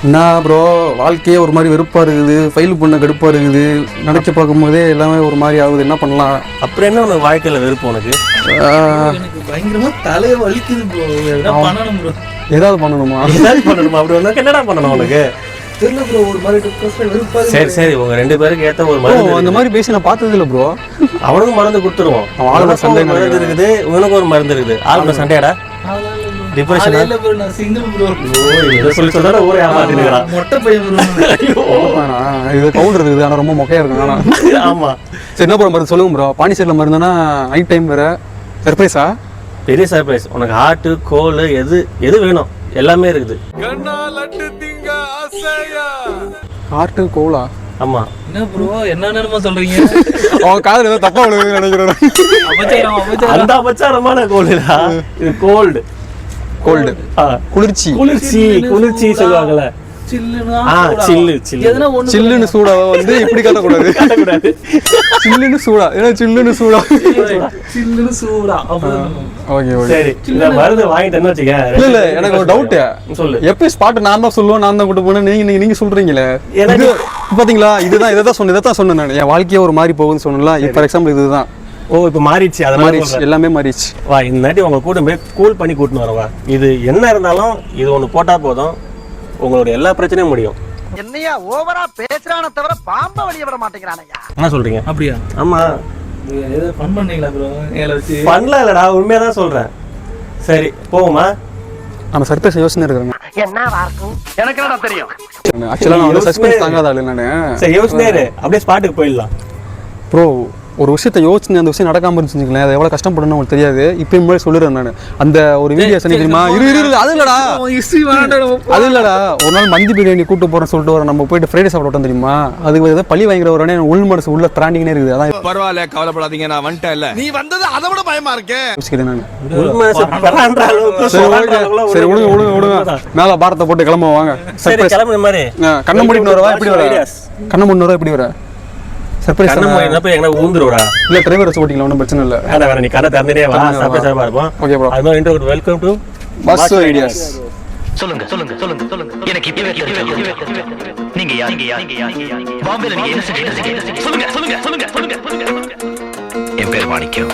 என்ன ப்ரோ, வாழ்க்கையே ஒரு மாதிரி வெறுப்பாக இருக்குது, ஃபைல் பண்ண கடுப்பாக இருக்குது, நினச்சி பார்க்கும்போதே எல்லாமே ஒரு மாதிரி ஆகுது. என்ன பண்ணலாம்? அப்புறம் என்ன உனக்கு வாழ்க்கையில் வெறுப்பு உனக்கு? எனக்கு பயங்கரமா தலையை வலிக்குது ப்ரோ. பண்ணணும் ப்ரோ, ஏதாவது பண்ணணுமா? அப்படி உனக்கு என்னடா பண்ணணும் உனக்கு? தெரியல ப்ரோ, ஒரு மாதிரி டிப்ரெஷன் வெறுப்பா. சரி உங்க 2 பேருக்கு ஏற்ற ஒரு மருந்து அந்த மாதிரி பேசி நான் பார்த்தது இல்லை ப்ரோ. அவனுக்கும் மருந்து கொடுத்துருவோம். ஆளுநர் சண்டை மருந்து இருக்குது, உனக்கு ஒரு மருந்து இருக்குது. ஆளுநர் சண்டையாடா? டிப்ரெஷன் இல்ல ப்ரோ, நான் சிங்கிள் ப்ரோ. சொல்லி சொல்ற ஊரே ஏமாத்தினுங்கடா. மொட்டை பையன் ப்ரோ. இது கவுண்டர் இருக்குது, ஆனால் ரொம்ப மொக்கையா இருக்கு. ஆனால் ஆமா. சரி, என்ன ப்ரோ மருந்து சொல்லுங்க ப்ரோ. பாண்டிச்சேரியில் மருந்துனா நைட் டைம் வேற சர்ப்ரைஸா? பெரிய சர்ப்ரைஸ். உனக்கு ஹார்ட் கோல் எது வேணும் எல்லாமே இருக்குது. Hard cola? ஆமா. என்ன ப்ரோ, என்னென்னமா சொல்றீங்க? அவன் காதல் ஏதோ தப்பா விழுகுதுன்னு நினைக்கிறேன். அந்த அபச்சாரமான கோல்டா இது. கோல்டு குளிர்ச்சி சொல்லுவாங்கல்ல. சில்லுன்னு சூடா வந்து இப்படி கட்டக்கூடாது. சில்லுன்னு சூடா, ஏன்னா சில்லுன்னு சூடா. Okay okay. சரி, இந்த மருந்து வாங்கிட்டேன்னு வச்சுக்க. இல்ல எனக்கு ஒரு டவுட். சொல்லு. எப்படி ஸ்பாட் நான் தான் சொல்லுவேன், நான் தான் கூட்டு போனேன், நீங்க சொல்றீங்களே. எனக்கு பாத்தீங்களா, இதைத்தான் சொன்னேன் நான். என் வாழ்க்கையே ஒரு மாதிரி போகுதுன்னு சொன்னல. ஃபார் எக்ஸாம்பிள் இதுதான். ஓ, இப்ப மாறிடுச்சு. அதனால எல்லாமே மாறிடுச்சு. வா, இந்த நாட்டி உங்க கூட போய் கூல் பண்ணி கூட்டின்னு வரவா. இது என்ன இருந்தாலும் இது ஒண்ணு போட்டா போதும், உங்களோட எல்லா பிரச்சனையும் முடியும். என்னையா ஓவரா பேசுறானே தவிர பாம்ப வெளிய விட மாட்டேங்கிறானயா. என்ன சொல்றீங்க? அப்படியா? ஆமா. ஏதோ ஃபன் பண்ணீங்களா ப்ரோ? ஏல வச்சு பண்ணல இல்லடா, உண்மையா தான் சொல்றேன். சரி, போவோமா? நம்ம சர்ப்ரைஸ் யோசனை இருக்காங்க. என்னவா இருக்கும் எனக்கு என்னடா தெரியும். ஆக்சுவலா நான் வந்து சஸ்பென்ஸ் தாங்காத ஆளு நானு. சரி, யோசனை அப்படியே ஸ்பாட்டுக்கு போயிடலாம். ப்ரோ, ஒரு விஷயத்தை யோசிச்சு அந்த விஷயம் நடக்காம இருந்துச்சுங்களேன், அது எவ்வளவு கஷ்டப்படணும் உங்களுக்கு தெரியாது. இப்போ முன்னாடி சொல்லிடுறேன் நான். அந்த ஒரு வீடியோ சனி தெரியுமா? அது இல்லடா, அது இல்லடா. ஒரு நாள் மந்தி பிரியாணி கூட்டு போறேன்னு சொல்லிட்டு வரோம். நம்ம போயிட்டு ஃப்ரைடே சாப்பிட விட்டோம் தெரியுமா? அதுக்கு ஏதாவது பழி வாங்கிற உடனே உள் மனசு உள்ள பிராண்டிங்னே இருக்குது. அதான் பரவாயில்ல, கவலைப்படாதீங்க, நான் வந்துட்டேன். இல்ல நீ வந்தது அதை விட பயமா இருக்கு. யோசிக்கிறேன் நான். சரி, விடுங்க. மேல பாரத்தை போட்டு கிளம்ப வாங்க. கிளம்புற மாதிரி கண்ண மூடிட்டு வரவா? எப்படி வர? கண்ண மூடிட்டு வரவா? எப்படி வர? சர்ப்ரைஸ் ஊந்துருவா. இல்ல டிரைவர் வச்சு ஓட்டிங்களா, ஒன்றும் பிரச்சனை இல்லை. நீ கதை திறந்துட்டே வா. சர்ப்ரைஸா இருப்போம். Okay bro. அது மாதிரி intro. Welcome to bus ideas. சொல்லுங்க. எனக்கு இப்பவே தெரியும். நீங்க யார்? பாம்பேல நீங்க என்ன செஞ்சீங்க? சொல்லுங்க. என் பேர் மாணிக்கம்.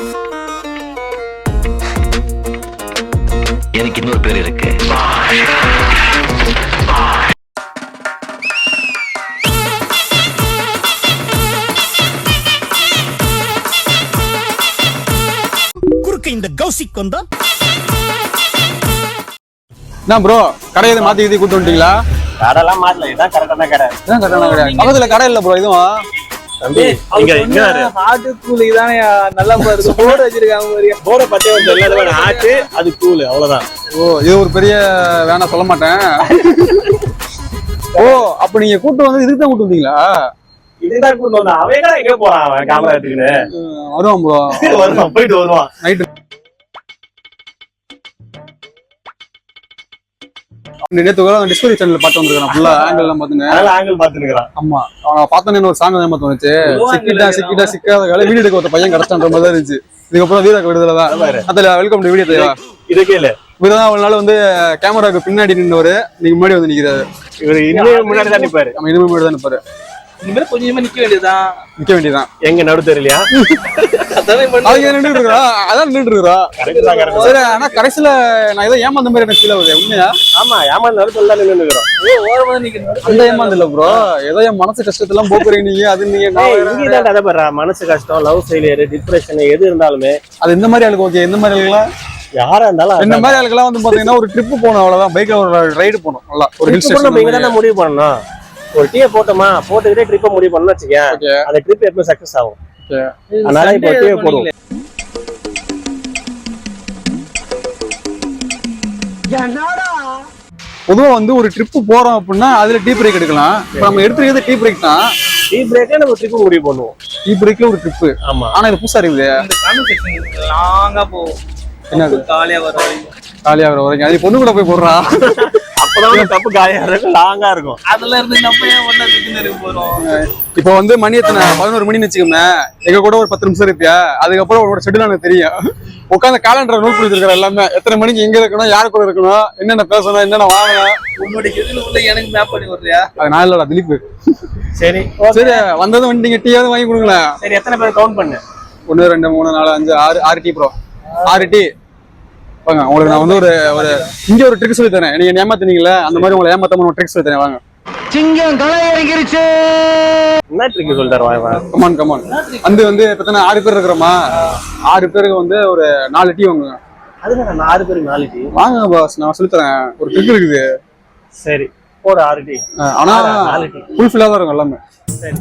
எனக்கு இன்னொரு பேர் இருக்கு. இந்த கௌசிக் வந்தா என்ன ப்ரோ, கடையை மாத்தி கூட்டு வந்துட்டீங்களா? கடைலாம் மாத்தல. இதான் கரெக்டான கடை. இதான் கரெக்டான கடை. பக்கத்துல கடை இல்ல ப்ரோ. இதுவும் தம்பி, இங்க ஹார்ட் கூல் இதானே நல்லா பாருங்க. போர்டு வச்சிருக்காங்க பாருங்க. போர்ட பத்தி வந்து எல்லாரும் ஹார்ட், அது கூல், அவ்வளவுதான். ஓ, இது ஒரு பெரிய வேணா சொல்ல மாட்டேன். ஓ, அப்ப நீங்க கூட்டு வந்து இதுக்கு தான் கூட்டு வந்தீங்களா? இதுதான் கூட்டு வந்தா. அவன் எங்க போறான்? அவன் கேமரா எடுத்துக்கிட்டு வருவான் ப்ரோ. போயிட்டு வருவான் நைட்டு. நேற்று டிஸ்கவரி சேனல் பார்த்து வந்துருக்கான். ஃபுல்லா ஆங்கிள் எல்லாம் பாத்துங்க. ஆங்கிள் பாத்துருக்கான். ஆமா, அவனை பார்த்தோன்னு ஒரு சாங் தான் தோணுச்சு. சிக்கிட்டா சிக்காத வேலை வீடு எடுக்க ஒரு பையன் கிடைச்சான்ற மாதிரி தான் இருந்துச்சு. இதுக்கப்புறம் வீரா விடுதலை தான். அதுல வெல்கம் டு வீடியோ தேவா. இது கேளு. இவர்தான் அவ்வளவு நாள் வந்து கேமராக்கு பின்னாடி நின்றவரு, நீங்க முன்னாடி வந்து நிக்கிறாரு. இவரு இன்னும் முன்னாடி தான் நிப்பாரு. நம்ம இனிமே முன்னாடி தான் நிப்பாரு. இனிமேல் கொஞ்சமா நிக்க வேண்டியதான். எங்க நடு தெரியலையா? அதான் நின்று இருக்கா. சரி, ஆனா கடைசியில நான் ஏதோ ஏமாந்த மாதிரி எனக்கு ஃபீல் ஆகுது. உண்மையா? ஆமா, ஏமாந்த நடுத்துல தான் நின்னுக்கிறோம். அந்த ஏமாந்து இல்ல ப்ரோ, ஏதோ என் மனசு கஷ்டத்தெல்லாம் போக்குறீங்க நீங்க. அது நீங்க கதை பண்றா. மனசு கஷ்டம், லவ் ஃபெயிலியர், டிப்ரெஷன் எது இருந்தாலுமே அது இந்த மாதிரி ஆளுக்கு ஓகே. இந்த மாதிரி ஆளுக்கெல்லாம் யாரா இருந்தாலும் இந்த மாதிரி ஆளுக்கெல்லாம் வந்து பாத்தீங்கன்னா ஒரு ட்ரிப் போகணும், அவ்வளவுதான். பைக்ல ஒரு ரைடு போகணும். நல்லா ஒரு ஹில் ஸ்டேஷன். நீங்க தானே முடிவு பண்ணணும். ஒரு டீயை போட்டுக்கிட்டே ட்ரிப்பை முடிவு பண்ணணும் வச்சுக்க. அந்த ட்ரிப் எப்பவுமே சக்சஸ் ஆகும். அதனால இப்போ டீயை போடுவோம். பொதுவா வந்து ஒரு ட்ரிப் போறோம் அப்படின்னா அதுல டீ பிரேக் எடுக்கலாம். நம்ம எடுத்துக்கிறது டீ பிரேக் தான். டீ பிரேக்ல நம்ம ட்ரிப் முடிவு பண்ணுவோம். டீ பிரேக்ல ஒரு ட்ரிப். ஆமா, ஆனா இது புதுசா இருக்குது. இந்த கான்வர்சேஷன் லாங்கா போகும். என்னது காலியா வர வரைக்கும். காலியா வர வரைக்கும் அது பொண்ணு கூட போய் போடுறா. அப்பதான் தப்பு காயா இருக்கும் லாங்கா இருக்கும். அதுல இருந்து நம்ம ஏன் ஒண்ணா திக்கு போறோம்? இப்போ வந்து மணி எத்தனை 11 மணின்னு வச்சுக்கோங்க. எங்க கூட ஒரு 10 நிமிஷம் இருப்பியா, அதுக்கப்புறம் உன்னோட ஷெட்யூல் எனக்கு தெரியும். உட்காந்து காலண்டர் நோட் பண்ணிருக்கிற எல்லாமே, எத்தனை மணிக்கு எங்க இருக்கணும், யாரு கூட இருக்கணும், என்னென்ன பேசணும், என்னென்ன வாங்கணும். உன்னோட இதுல உள்ள எனக்கு மேப் பண்ணி விடுறியா? அது நான் இல்லடா திலீப். சரி சரி வந்ததும் வந்துட்டீங்க, டீயாவது வாங்கி கொடுங்களேன். சரி எத்தனை பேர் கவுண்ட் பண்ணு? 1 2 3 4 5 6 6 டீ ப்ரோ, 6 டீ வாங்க. உங்களுக்கு நான் வந்து ஒரு இங்க ஒரு ட்ரிக் சொல்லி தரேன். நீங்க ஏமாத்துனீங்களா, அந்த மாதிரி உங்களை ஏமாத்தாம ஒரு ட்ரிக் சொல்லி தரேன் வாங்க. சிங்கம் களை இறங்கிருச்சு. என்ன ட்ரிக் சொல்லிட்டாரு வாங்க. கமான் வந்து எத்தனை 6 பேர் இருக்கிறோமா, 6 பேருக்கு வந்து ஒரு 4 டீ வாங்குங்க. அதுக்கு நான் 6 பேருக்கு 4 டீ வாங்க பாஸ், நான் சொல்லி தரேன். ஒரு ட்ரிக் இருக்குது. சரி போடு 6 டீ. ஆனா 4 டீ ஃபுல்ஃபில்லா தான் இருக்கும் எல்லாமே. சரி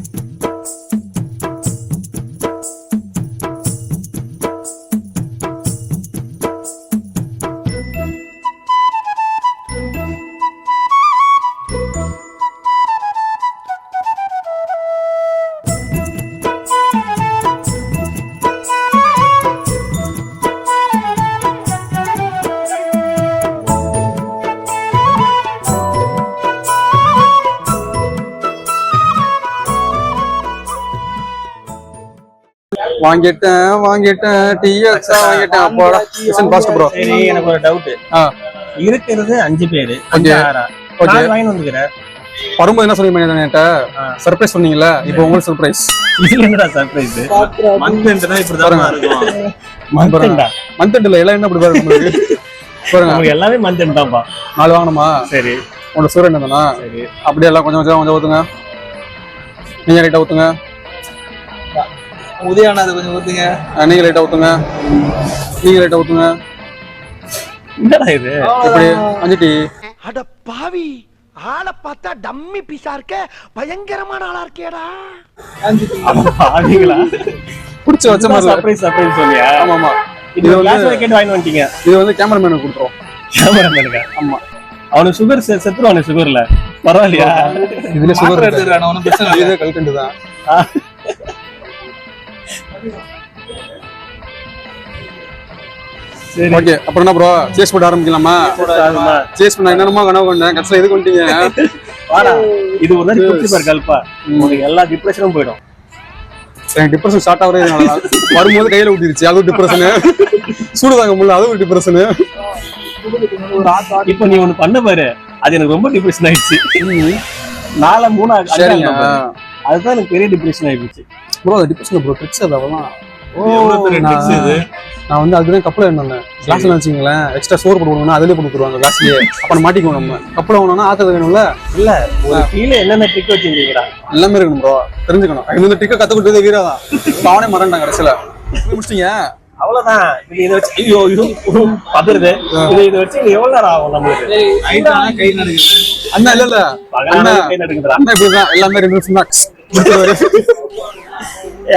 வாங்கிட்டேன் டீ எக்ஸ்ட்ரா வாங்கிட்டேன். அப்பாடா கிஷன் பாஸ்ட் ப்ரோ. சரி எனக்கு ஒரு டவுட். இருக்கிறது 5 பேரு. ஓகே நான் வாங்கி வந்துக்கிறேன். வரும்போது என்ன சொன்னீங்க என்கிட்ட? சர்ப்ரைஸ் சொன்னீங்கல்ல, இப்போ உங்களுக்கு சர்ப்ரைஸ். இதுல என்னடா சர்ப்ரைஸ்? மந்த் எண்ட்னா இப்படி தான் இருக்கும். மந்த் எண்ட்ல எல்லாம் என்ன இப்படி பாருங்க உங்களுக்கு. பாருங்க நமக்கு எல்லாமே மந்த் எண்ட் தான்ப்பா. 4 வாங்கணுமா? சரி உங்களோட சூரியன் என்னன்னா சரி அப்படியே எல்லாம் கொஞ்சம் ஊத்துங்க. நீங்க லைட்டா ஊத்துங்க. உதயானா அதை கொஞ்சம் ஊத்துங்க. நீங்க லைட்டா ஊத்துங்க. நீங்க லைட்டா ஊத்துங்க. என்னடா இது? இப்படி 5 டீ. அட பாவி, ஆளை பார்த்தா டம்மி பீஸா இருக்க, பயங்கரமான ஆளா இருக்கேடா. ஆவீங்களா? புடிச்ச வச்ச மாதிரி சர்ப்ரைஸ் சொன்னியா? ஆமா ஆமா. இது கிளாஸ் வைக்கெட் வாங்கி வந்துட்டீங்க. இது வந்து கேமராமேனுக்கு கொடுத்துறோம். கேமராமேனுக்கு? ஆமா. அவனுக்கு சுகர் செத்துருவானு சுகர்ல. பரவாயில்லையா? இதுல சுகர் எடுத்துறானே, ஒண்ணும் பிரச்சனை இல்ல. இது கல்கண்டு தான். சரி ஓகே, அப்புறம் என்ன ப்ரோ, சேஸ் போட ஆரம்பிக்கலாமா? சேஸ் பண்ண என்னமா கனவு கண்டேன், கடைசில எது கொண்டீங்க? வாடா, இது ஒரு நாள் குடிச்சு பாரு கல்பா, உங்களுக்கு எல்லா டிப்ரெஷனும் போயிடும். எனக்கு டிப்ரெஷன் ஸ்டார்ட் ஆகுறதே வரும்போது கையில ஊட்டிருச்சு, அது ஒரு டிப்ரெஷனு. சூடு தாங்க முடியல, அது ஒரு டிப்ரெஷனு. இப்போ நீ ஒண்ணு பண்ண பாரு, அது எனக்கு ரொம்ப டிப்ரெஷன் ஆயிடுச்சு. 4 3 சரிங்க, அதுதான் எனக்கு பெரிய டிப்ரெஷன் ஆயிடுச்சு ப்ரோ. அது டிப்ரெஷன் ப்ரோ, ட்ரிக்ஸ் அதெல்லாம். நான் வந்து அதுதான் கப்பல இருந்தேன். கிளாஸ்ல வச்சுங்களேன், எக்ஸ்ட்ரா சோறு போடுவாங்கன்னா அதுலேயே கொடுத்துருவாங்க கிளாஸ்லயே. அப்ப மாட்டிக்குவோம் நம்ம. கப்பல வேணும்னா ஆத்தது வேணும்ல. இல்ல ஒரு கீழே என்னென்ன ட்ரிக் வச்சிருக்கீங்கடா? எல்லாமே இருக்கணும் ப்ரோ, தெரிஞ்சுக்கணும். இந்த ட்ரிக்கை கத்து கொடுத்ததே வீரா தான். அவனே மறந்துட்டாங்க கடைசியில. முடிச்சிட்டீங்க அவ்வளவுதான். இதை வச்சு ஐயோ பதறுது. இதை வச்சு எவ்வளவு நேரம் ஆகும் நம்மளுக்கு? கை நடுக்குது அண்ணா. இல்ல அண்ணா கை நடுக்குதுடா. அண்ணா இப்படிதான் எல்லாமே 2 நிமிஷம் மேக்ஸ்.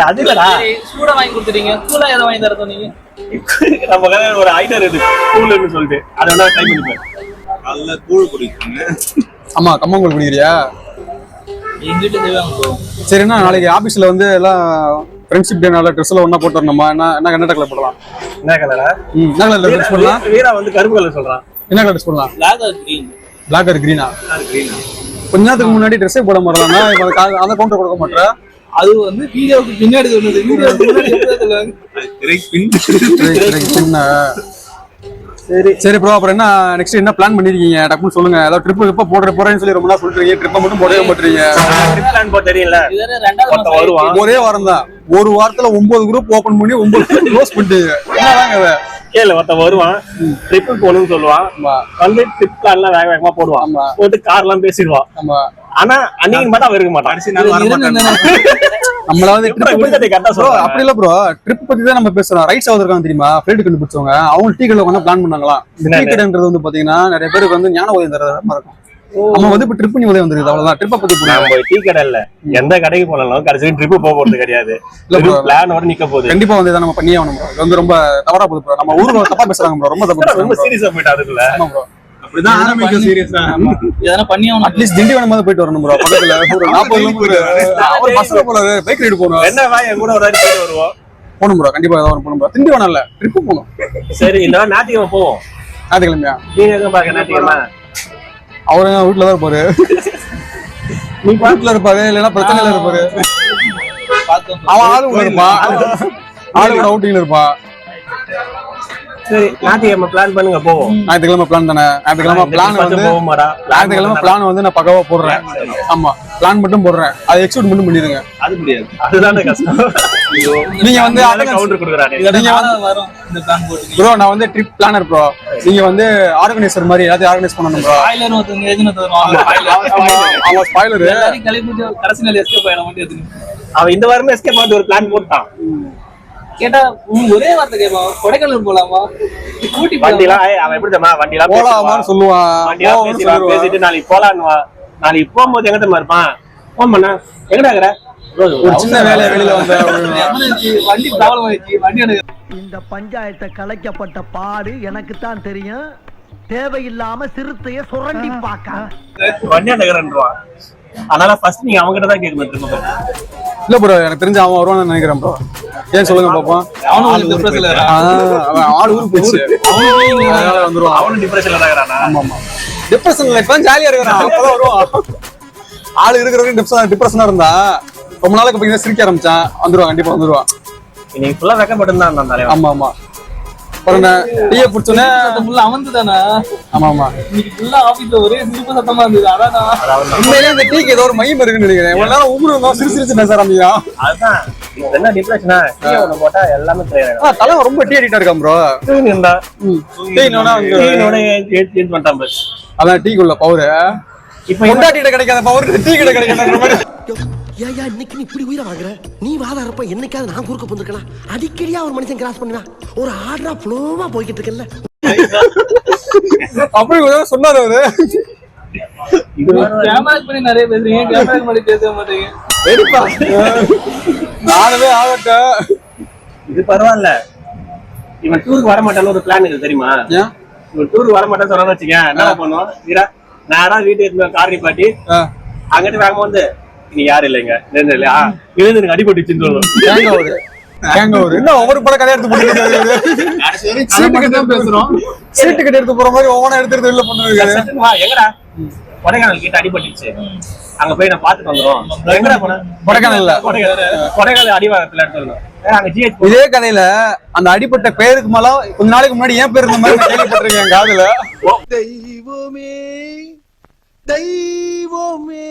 அது இல்லடா, சூடா வாங்கி கொடுத்துட்டீங்க. கூலா எதை வாங்கி தர சொன்னீங்க? நம்ம ஒரு ஐட்டர் இருக்கு கூல்னு சொல்லிட்டு, அதை வேணா ட்ரை பண்ணிப்பேன். நல்ல கூழ் குடிக்குங்க. ஆமா, கம்மங்கூழ் குடிக்கிறியா? எங்கிட்ட தேவையாங்க. சரிண்ணா, நாளைக்கு ஆபீஸ்ல வந்து எல்லாம் ஃப்ரெண்ட்ஷிப் டேனால ட்ரெஸ் எல்லாம் ஒண்ணா போட்டுறணுமா? என்ன கலர் போடலாம்? என்ன கலரா? என்ன கலர் ட்ரெஸ் போடலாம்? வீரா வந்து கருப்பு கலர் சொல்றான். என்ன கலர் ட்ரெஸ் போடலாம்? Black or green. Black or கிரீனா? கொஞ்ச நேரத்துக்கு முன்னாடி ட்ரெஸ்ஸே போட மாட்டேன்னா அந்த கவுண்டர் கொடுக்க மாட்டேன். அது வந்து வீடியோவுக்கு பின்னாடி சொன்னது. வீடியோவுக்கு முன்னாடி எப்படி சொல்லுவாங்க? சரி ப்ரோ, அப்புறம் என்ன நெக்ஸ்ட் என்ன பிளான் பண்ணிருக்கீங்க? டக்குன்னு சொல்லுங்க. ஏதாவது ட்ரிப் எப்ப போறேன்னு சொல்லி ரொம்ப நாள் சொல்றீங்க, ட்ரிப்பை மட்டும் போடவே மாட்டீங்க. ட்ரிப் பிளான் போட தெரியல. இது ரெண்டாவது வருவான். ஒரே வாரம் தான், ஒரு வாரத்துல 9 குரூப் ஓபன் பண்ணி 9 க்ளோஸ் பண்ணிட்டீங்க. என்னதாங்க கேளு, ஒருத்தன் வருவான், ட்ரிப் போகணும்னு சொல்லுவான், வந்து ட்ரிப் பிளான் எல்லாம் வேக வேகமா போடுவான், போட்டு கார் எல்லாம் பேசிடுவான். ஆனா அன்னைக்கு மட்டும் அவன் இருக்க மாட்டான். நம்மளாவது அப்படி இல்ல ப்ரோ, ட்ரிப் பத்தி தான் நம்ம பேசுறோம். ரைட்ஸ் இருக்காங்க தெரியுமா, ஃபிளைட் கண்டுபிடிச்சவங்க, அவங்க டீ கடை வந்து பிளான் பண்ணாங்களாம். டீ கடைன்றது வந்து பாத்தீங்கன்னா நிறைய பேருக்கு வந்து ஞான உதயம் தர இருக்கும். நம்ம வந்து இப்ப ட்ரிப் பண்ணி உதயம் வந்துருக்கு, அவ்வளவுதான். ட்ரிப்பை பத்தி டீ கடை இல்ல, எந்த கடைக்கு போனாலும் கடைசி ட்ரிப் போக போறது கிடையாது. பிளானோட நிக்க போகுது. கண்டிப்பா வந்து நம்ம பண்ணியே ஆகணும். இது வந்து ரொம்ப தவறா போகுது ப்ரோ. நம்ம ஊர்ல தப்பா பேசுறாங்க ப்ரோ, ரொம்ப தப்பா. ரொம்ப சீரியஸா போயிட்டு அதுக்குள்ள. ஆமா ப்ரோ, அப்படிதான் ஆரம்பிக்கும். சீரியஸா இதெல்லாம் பண்ணி அட்லீஸ்ட் திண்டிவனம் போயிட்டு வரணும் ப்ரோ. பக்கத்துல ஒரு 40 கிலோமீட்டர் பஸ்ல போல பைக் ரைடு போகணும். என்ன வா, என் கூட ஒரு வாட்டி போயிட்டு வருவோம். போகணும் ப்ரோ, கண்டிப்பா ஏதாவது போகணும் ப்ரோ. திண்டிவனம் இல்ல, ட்ரிப் போகணும். சரி, இந்த ஞாயிற்றுக்கிழமை போவோம். ஞாயிற்றுக்கிழமையா? நீங்க எதுவும் பாக்க ஞாயிற்றுக்கிழமை அவரு வீட்டுல தான் இருப்பாரு. நீ வீட்டுல இருப்பாரு, இல்லைன்னா பிரச்சனையில இருப்பாரு. அவன் ஆளு கூட இருப்பான், ஆளு கூட அவுட்டிங்ல இருப்பான். சரி, ஞாயிற்றுக்கிழமை பிளான் பண்ணுங்க, போவோம். ஞாயிற்றுக்கிழமை பிளான் தானே? ஞாயிற்றுக்கிழமை பிளான் வந்து ஞாயிற்றுக்கிழமை பிளான் வந்து நான் பக்காவா போடுறேன். ஆமா, பிளான் மட்டும் போடுறேன், அதை எக்ஸிக்யூட் மட்டும் பண்ணிடுங்க. அது முடியாது, அதுதானே கஷ்டம். நீங்க வந்து கவுண்டர் கொடுக்குறானே. நீங்க வரும் இந்த பிளான் போட்டு ப்ரோ, நான் வந்து ட்ரிப் பிளானர் ப்ரோ. நீங்க வந்து ஆர்கனைசர் மாதிரி எல்லாத்தையும் ஆர்கனைஸ் பண்ணணும் ப்ரோ. ஸ்பாயிலர் ஒருத்தங்க ஏஜென்ட் வருவாங்க. ஆமா, ஸ்பாயிலர். எல்லாரும் கிளம்பிட்டு கடைசி நாள் எஸ்கேப் ஆயிட மாட்டேங்குது. அவன் இந்த வாரமே எஸ்கேப் ஆகிட்டு ஒரு பிளான் போட்டான். கேட்டா ஒரே வார்த்தை கேட்பான், கொடைக்கானல் போலாமா, கூட்டி வண்டிலாம் அவன் எப்படி தெரியுமா, வண்டிலாம் போலாமான்னு சொல்லுவான். வண்டிலாம் பேசிட்டு நாளைக்கு போலான்னுவா. நாளைக்கு போகும்போது எங்க தெரியுமா இருப்பான், போன் பண்ண எங்கடா இருக்கிற, ஒரு சின்ன வேலையை வெளியில வந்து வண்டி ப்ராப்ளம் ஆயிடுச்சு, வண்டி எனக்கு. இந்த பஞ்சாயத்தை கலைக்கப்பட்ட பாடு எனக்கு தான் தெரியும். தேவையில்லாம சிறுத்தைய சுரண்டி பார்க்க வண்டியா நகரன்றான். அதனால ஃபர்ஸ்ட் நீங்க அவங்க கிட்ட தான் கேட்கணும் திரும்ப. இல்ல ப்ரோ, எனக்கு தெரிஞ்சு அவன் வருவான்னு நினைக்கிறேன் ப்ரோ. ஏன் சொல்லுங்க பாப்போம். அவனும் டிப்ரெஷன்ல இருக்கான். அவன் ஆள் ஊருக்கு போச்சு, அதனால வந்துருவான். அவனும் டிப்ரெஷன்ல தான் இருக்கிறானா? ஆமா, டிப்ரெஷன்ல இப்ப ஜாலியா இருக்கிறான், அப்பதான் வருவான். ஆள் இருக்கிறவங்க டிப்ரெஷனா இருந்தா ரொம்ப நாளைக்கு பாத்தீங்கன்னா சிரிக்க ஆரம்பிச்சான், வந்துருவான், கண்டிப்பா வந்துருவான். இன்னைக்கு ஃபுல்லா வெக்கப்பட்டு தான் இருந்தான் தலைவன். ஆமா ஆமா, அப்புறம் டீயை பிடிச்சோன்னே ஃபுல்லா அவன்தானா? ஆமா ஆமா, இன்னைக்கு ஃபுல்லா ஆபீஸ்ல ஒரே சிரிப்பு சத்தமா இருந்தது. அதான் உண்மையிலே இந்த டீக்கு ஏதோ ஒரு மையம் இருக்குன்னு நினைக்கிறேன். இவ்வளவு நேரம் ஊரு இருந்தா சிரிச்சு பேச ஆரம்பிக்கிறான். அதுதான் என்ன டிப்ரெஷனா, டீ ஒண்ணு போட்டா எல்லாமே தெரியாது. தலை ரொம்ப டீ அடிக்டா இருக்கான் ப்ரோ. இருந்தா டீனோட சேஞ்ச் பண்ணிட்டான் பஸ். அதான் டீக்குள்ள பவர். இப்போ கொண்டாட்டிட்ட கிடைக்காத பவர் டீ கிட்ட கிடைக்காத மாதிரி. ஏயா இன்னைக்கு நீ இப்படி உயிரை வாங்குற? நீ வாதாரப்ப என்னைக்காவது நான் குறுக்க போந்திருக்கலாம். அடிக்கடியா ஒரு மனுஷன் கிராஸ் பண்ணுவேன், ஒரு ஆர்டரா ஃப்ளோவா போய்கிட்டு இருக்கல. அப்படி சொன்னாரு அவரு. கேமராக்கு பண்ணி நிறைய பேசுறீங்க, கேமராக்கு பண்ணி பேச மாட்டீங்க. நானுமே ஆகட்டும். இது பரவாயில்ல. இவன் டூருக்கு வர மாட்டான்னு ஒரு பிளான் இருக்கு தெரியுமா? இவன் டூருக்கு வர மாட்டான்னு சொன்னான்னு வச்சுக்க, என்ன பண்ணுவோம், வீரா நேரா வீட்டுக்கு கார் நிப்பாட்டி அங்கிட்டு வேகமா வந்து நீ யாரு இல்லைங்க இல்லையா இருந்து எனக்கு அடிபட்டுச்சுன்னு சொல்லுவோம். என்ன ஒவ்வொரு படம் கதை எடுத்து போட்டு பேசுறோம். சீட்டு கட்டி எடுத்து போற மாதிரி ஒவ்வொரு எடுத்து வெளில பண்ணுவாங்க. எங்கடா கொடைக்கானல் கிட்ட அடிபட்டுச்சு, அங்க போய் நான் பாத்துட்டு வந்துடும். எங்கடா போன? கொடைக்கானல் கொடைக்கானல் அடிவாரத்துல எடுத்துருந்தோம். இதே கதையில அந்த அடிப்பட்ட பேருக்கு மேல கொஞ்ச நாளைக்கு முன்னாடி ஏன் பேர் இருந்த மாதிரி கேள்விப்பட்டிருக்கேன் காதுல. தெய்வமே தெய்வமே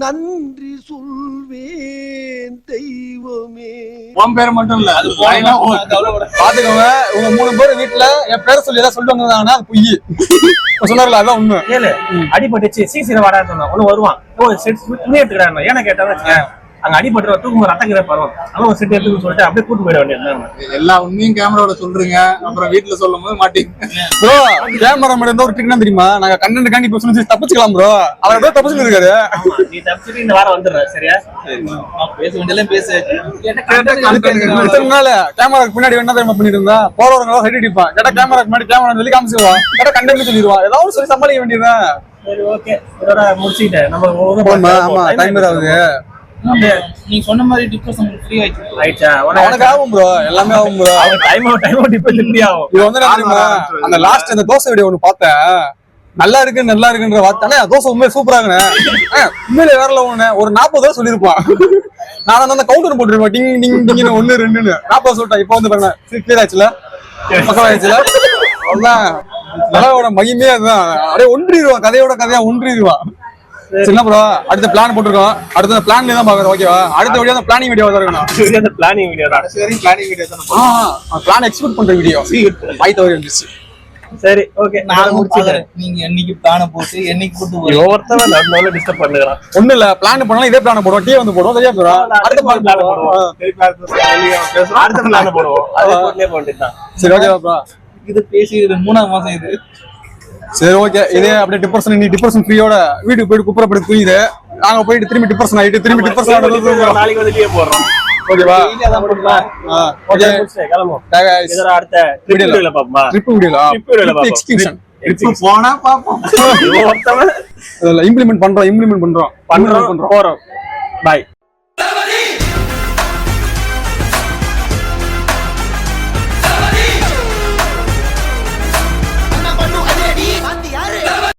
நன்றி சொல்வேன் தெய்வமே. உன் பேர் மட்டும் இல்ல, அது பாத்துக்கோங்க, உங்க 3 பேர் வீட்டுல என் பேரை சொல்லி எல்லாம் சொல்லிட்டு வந்தாங்கன்னா அது பொய் சொன்னார்ல, அதான் உண்மை. கேளு, அடிபட்டுச்சு சீசீர வாடான்னு சொன்னா ஒண்ணு வருவான், துணி எடுத்துக்கிறான். ஏன்னா கேட்டா அங்க அடிபட்டு தூக்கும் ரத்தம் கிட்ட பருவம், அவன் ஒரு செட் எடுத்துன்னு சொல்லிட்டு அப்படியே கூட்டு போயிட வேண்டியது. எல்லா உண்மையும் கேமராவோட சொல்றீங்க, அப்புறம் வீட்டுல சொல்லும் போது மாட்டீங்க ப்ரோ. கேமரா மேல இருந்தா ஒரு ட்ரிக் என்ன தெரியுமா, நாங்க கண்டென்ட் காண்டி இப்ப சொல்லி தப்பிச்சுக்கலாம் ப்ரோ. அவர் அப்படியே தப்பிச்சுட்டு இருக்காரு. நீ தப்பிச்சுட்டு இந்த வாரம் வந்துடுற சரியா? பேச வேண்டியெல்லாம் பேச. இத்தனை நாள் கேமராக்கு பின்னாடி என்ன தெரியுமா பண்ணிட்டு இருந்தா, போறவங்க சைட் அடிப்பான். கேட்டா கேமராக்கு முன்னாடி கேமரா சொல்லி காமிச்சிருவான், கேட்டா கண்டென்ட் சொல்லிடுவான், ஏதாவது சொல்லி சமாளிக்க வேண்டியதுதான். சரி ஓகே, இதோட முடிச்சுக்கிட்டேன் நம்ம. ஆமா, டைம் ஆகுது. நீ சொன்ன மாதிரி டிப்ரெஷன் ஃப்ரீ ஆயிடுச்சா? உனக்கு ஆகும் ப்ரோ, எல்லாமே ஆகும் ப்ரோ. டைம் டிபெண்ட் ஃப்ரீ ஆகும். இது வந்து என்ன தெரியுமா, அந்த லாஸ்ட் அந்த தோசை வீடியோ ஒண்ணு பார்த்தேன், நல்லா இருக்குன்ற வார்த்தை தோசை உண்மையிலே சூப்பராங்கண்ணே, உண்மையிலே வேற ஒண்ணு ஒரு 40 தோசை சொல்லிருப்பான். நான் அந்த கவுண்டர் போட்டுருப்பேன், டிங் டிங் டிங்னு 1 2ன்னு 40 சொல்லிட்டேன். இப்ப வந்து பாருங்க கிளியர் ஆச்சுல, பக்கம் ஆயிடுச்சுல. அவ்வளவுதான், கதையோட மகிமே அதுதான். அப்படியே ஒன்றிடுவான், கதையா ஒன்றிடுவான். என்ன ப்ரோ, அடுத்த பிளான் போட்டுருக்கோம், அடுத்த பிளான்ல தான் பாக்குறோம். ஓகேவா? அடுத்த வீடியோ அந்த பிளானிங் வீடியோ தான் இருக்கணும். அந்த பிளானிங் வீடியோ தான். சரி, பிளானிங் வீடியோ தான். பிளான் எக்ஸ்போர்ட் பண்ற வீடியோ 5000 இருந்துச்சு. சரி ஓகே, நான் முடிச்சிட்டேன். நீங்க என்னைக்கு பிளான போட்டு என்னைக்கு கூட்டு போறீங்க? ஒவ்வொருத்தவன் நம்மள டிஸ்டர்ப் பண்ணுறான். ஒண்ணு இல்ல, பிளான் பண்ணலாம், இதே பிளான் போடுவோம், டீ வந்து போடுவோம், சரியா போறோம். அடுத்த பிளான் போடுவோம், அடுத்த பிளான் போடுவோம். அதே போட்டுனே போட்டுட்டான். சரி ஓகேவா ப்ரோ? இது பேசி இது 3ஆம் மாசம் இது. சரி ஓகே, இதே அப்படியே டிப்ரெஷன், நீ டிப்ரெஷன் ஃப்ரீயோட வீட்டுக்கு போயிட்டு குப்புறப்படி தூங்கிடு. நாங்க போயிட்டு திரும்பி டிப்ரெஷன் ஆயிட்டு திரும்பி டிப்ரெஷன் ஆயிட்டு நாளைக்கு வந்து லீவ் போடுறோம். ஓகேவா? ஓகே, கிளம்புவோம். இதோட அடுத்த ட்ரிப் வீடியோல பாப்போமா? ட்ரிப் வீடியோல எக்ஸ்கியூஷன் போனா பாப்போம். இம்ப்ளிமெண்ட் பண்றோம் போறோம். பாய்.